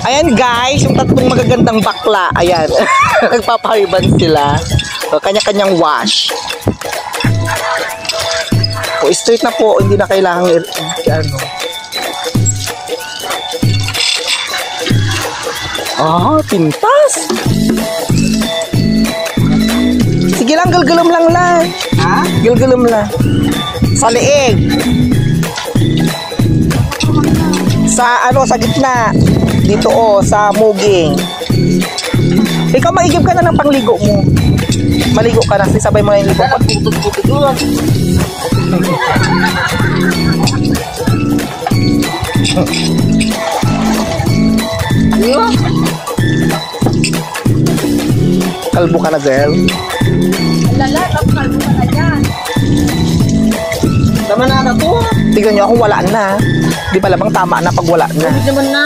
Ayan guys, yung tatlong magagandang bakla. Ayan. Nagpapahariban sila. So, kanya-kanyang wash. O, straight na po. Hindi na kailangan ano. Ah, pintas. Sige lang, galgalom lang lang. Ha? Galgalom lang. Sa leeg. Sa ano, sa gitna. Dito sa muging. Ikaw maigib ka na ng pangligo mo. Maligo ka na, sisabay mo na yung ligo. Putot-putot doon. Kalbo ka na, girl. Lala, kalbo ka na dyan. Tama na to. Tignan nyo ako, wala na. Di ba labang tama na pag wala na. Hindi naman na.